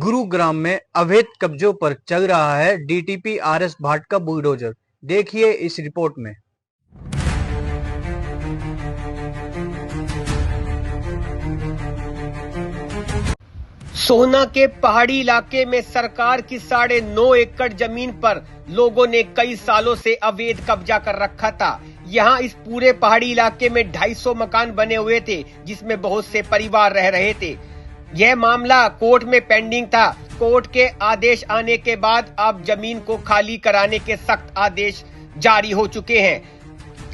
गुरुग्राम में अवैध कब्जों पर चल रहा है डीटीपी आरएस भाट का बुलडोजर। देखिए इस रिपोर्ट में। सोहना के पहाड़ी इलाके में सरकार की 9.5 एकड़ जमीन पर लोगों ने कई सालों से अवैध कब्जा कर रखा था। यहाँ इस पूरे पहाड़ी इलाके में 250 मकान बने हुए थे, जिसमें बहुत से परिवार रह रहे थे। यह मामला कोर्ट में पेंडिंग था। कोर्ट के आदेश आने के बाद अब जमीन को खाली कराने के सख्त आदेश जारी हो चुके हैं।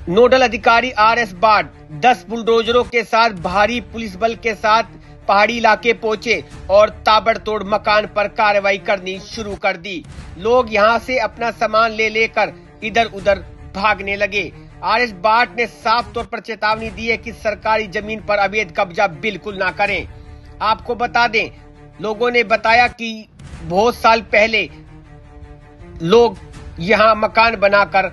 नोडल अधिकारी आरएस भाट 10 बुलडोजरों के साथ भारी पुलिस बल के साथ पहाड़ी इलाके पहुंचे और ताबड़तोड़ मकान पर कार्रवाई करनी शुरू कर दी। लोग यहां से अपना सामान ले लेकर इधर उधर भागने लगे। आरएस भाट ने साफ तौर पर चेतावनी दी है कि सरकारी जमीन पर अवैध कब्जा बिल्कुल ना करें। आपको बता दें, लोगों ने बताया कि बहुत साल पहले लोग यहां मकान बनाकर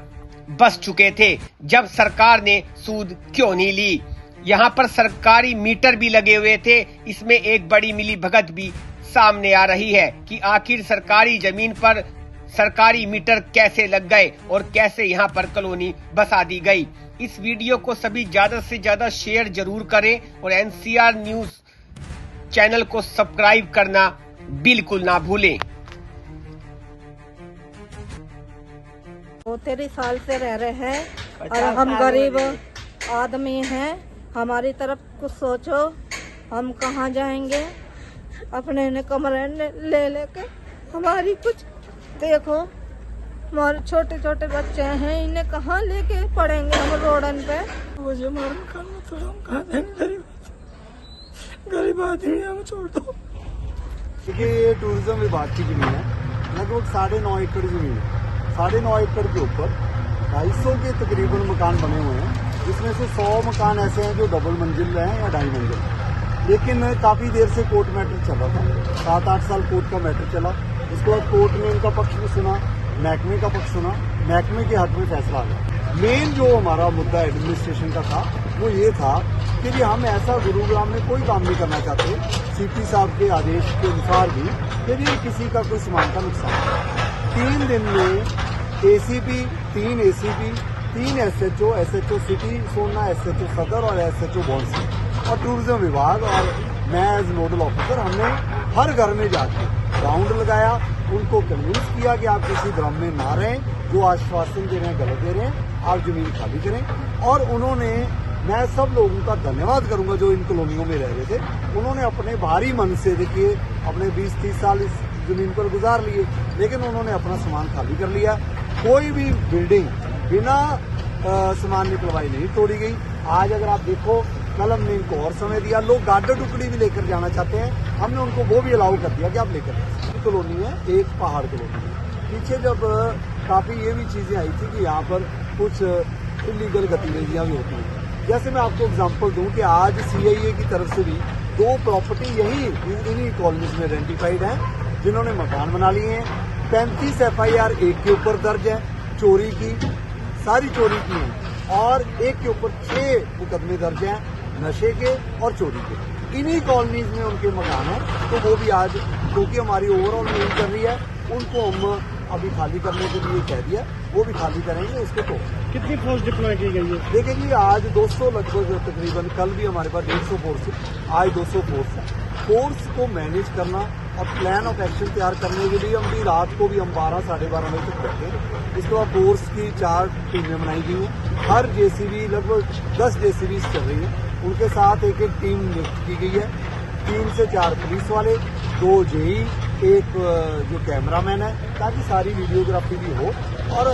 बस चुके थे, जब सरकार ने सूद क्यों नहीं ली। यहां पर सरकारी मीटर भी लगे हुए थे। इसमें एक बड़ी मिलीभगत भी सामने आ रही है कि आखिर सरकारी जमीन पर सरकारी मीटर कैसे लग गए और कैसे यहां पर कॉलोनी बसा दी गई। इस वीडियो को सभी ज्यादा से ज्यादा शेयर जरूर करें और एनसीआर न्यूज चैनल को सब्सक्राइब करना बिल्कुल ना भूलें। 32 साल से रह रहे हैं और हम गरीब आदमी हैं। हमारी तरफ कुछ सोचो, हम कहाँ जाएंगे? अपने ने कमरे ले लेके हमारी कुछ देखो। हमारे छोटे छोटे बच्चे हैं, इन्हें कहाँ लेके पड़ेंगे हम रोडन पे? मुझे मालूम करना तो हम कहाँ जाएंगे? गरीब आदमी है, हमें छोड़ दो। देखिए, ये टूरिज्म विभाग की जमीन है, लगभग 9.5 एकड़ जमीन है। 9.5 एकड़ के ऊपर 250 के तकरीबन मकान बने हुए हैं, जिसमें से 100 मकान ऐसे हैं जो डबल मंजिल हैं या 2.5 मंजिल। लेकिन काफ़ी देर से कोर्ट मैटर चल रहा था, 7-8 साल कोर्ट का मैटर चला। उसके बाद कोर्ट ने इनका पक्ष भी सुना, महकमे का पक्ष सुना, महकमे के हक में फैसला आ गया। मेन जो हमारा मुद्दा एडमिनिस्ट्रेशन का था वो ये था कि हम ऐसा गुरुग्राम में कोई काम नहीं करना चाहते, सीपी साहब के आदेश के अनुसार भी, यदि किसी का कोई सामान का नुकसान 3 दिन में एसीपी, 3 एसीपी, 3 एसएचओ सिटी सोना, एसएचओ सदर और एसएचओ बॉन्सी और टूरिज्म विभाग और मैं एज नोडल ऑफिसर, हमने हर घर में जाके राउंड लगाया, उनको कन्विंस किया कि आप किसी भ्रम में ना रहें, जो आश्वासन दे रहे हैं गलत दे रहे हैं, आप जमीन खाली करें। और उन्होंने, मैं सब लोगों का धन्यवाद करूंगा जो इन कॉलोनियों में रह रहे थे, उन्होंने अपने भारी मन से, देखिए, अपने 20-30 साल इस जमीन पर गुजार लिए, लेकिन उन्होंने अपना सामान खाली कर लिया। कोई भी बिल्डिंग बिना सामान निकलवाई नहीं तोड़ी गई। आज अगर आप देखो, कल हमने इनको और समय दिया। लोग गार्डर टुकड़ी भी लेकर जाना चाहते हैं, हमने उनको वो भी अलाउ कर दिया कि आप लेकर जाए। कॉलोनी है, एक पहाड़ कॉलोनी है। पीछे जब काफी ये भी चीजें आई थी कि यहाँ पर कुछ इलीगल गतिविधियां भी होती हैं। जैसे मैं आपको एग्जांपल दूं कि आज सीआईए की तरफ से भी 2 प्रॉपर्टी यही इन्हीं कॉलोनीज में आइडेंटिफाइड हैं, जिन्होंने मकान बना लिए हैं। 35 FIR एक के ऊपर दर्ज है, चोरी की, सारी चोरी की है, और एक के ऊपर 6 मुकदमे दर्ज हैं, नशे के और चोरी के। इन्हीं कॉलोनीज में उनके मकान हैं, तो वो भी आज, क्योंकि हमारी ओवरऑल मीटिंग कर रही है, उनको हम अभी खाली करने के लिए कह दिया, वो भी खाली करेंगे। उसके तो कितनी फोर्स डिप्लॉय की गई है? देखिए जी, आज 200 लगभग तकरीबन, कल भी हमारे पास 150 फोर्स, आज 200 फोर्स है। फोर्स को मैनेज करना और प्लान ऑफ एक्शन तैयार करने के लिए हम भी रात को भी हम 12-12:30 बजे तक बैठे हैं। इसके बाद फोर्स की 4 टीमें बनाई गई हैं। हर जेसीबी, लगभग 10 जेसीबी चल रही है, उनके साथ एक टीम नियुक्त की गई है। 3 से 4 पुलिस वाले, 2 जेई, एक जो कैमरामैन है, ताकि सारी वीडियोग्राफी भी हो। और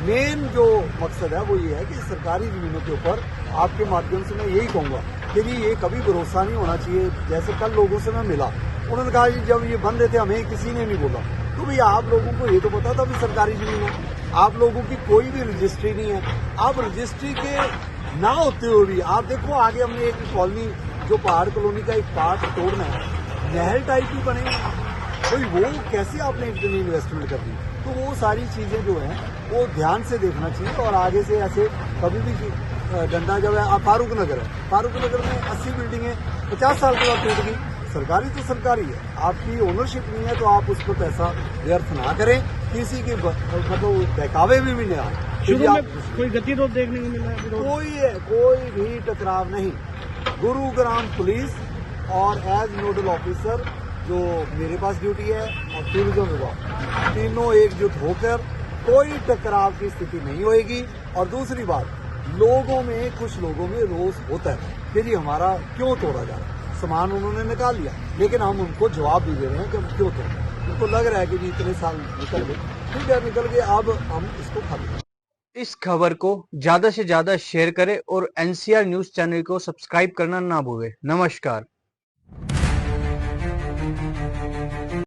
मेन जो मकसद है वो ये है कि सरकारी जमीनों के ऊपर आपके माध्यम से मैं यही कहूँगा कि ये कभी भरोसा नहीं होना चाहिए। जैसे कल लोगों से मैं मिला, उन्होंने कहा कि जब ये बन रहे थे हमें किसी ने नहीं बोला। तो भैया, आप लोगों को ये तो पता था भी सरकारी जमीन है, आप लोगों की कोई भी रजिस्ट्री नहीं है। आप रजिस्ट्री के ना होते हुए भी, आप देखो आगे हमने एक कॉलोनी, जो पहाड़ कॉलोनी का एक पार्ट तोड़ना है, महल टाइप की बनेगी, कोई वो कैसे आपने इतनी इन्वेस्टमेंट कर दी? तो वो सारी चीजें जो हैं वो ध्यान से देखना चाहिए। और आगे से ऐसे कभी भी डंडा, जब फारूक नगर है, फारूक नगर में 80 बिल्डिंगें 50 साल के बाद टूट गई, सरकारी तो सरकारी है, आपकी ओनरशिप नहीं है तो आप उस पर पैसा व्यर्थ ना करें, किसी के मतलब बहकावे में भी नहीं आए। शुरू में कोई गतिरोध देखने को मिला है? कोई भी टकराव नहीं। गुरुग्राम पुलिस और एज नोडल ऑफिसर जो मेरे पास ड्यूटी है और टूरिज्म विभाग, तीनों एकजुट होकर कोई टकराव की स्थिति नहीं होगी। और दूसरी बात, कुछ लोगों में रोष होता है कि जी हमारा क्यों तोड़ा जा रहा है, सामान उन्होंने निकाल लिया, लेकिन हम उनको जवाब भी दे रहे हैं कि हम क्यों तोड़, उनको लग रहा है कि जी इतने साल निकल गए, ठीक है निकल गए, अब हम इसको खाली। इस खबर को ज्यादा से ज्यादा शेयर करें और NCR न्यूज चैनल को सब्सक्राइब करना ना भूलें। नमस्कार।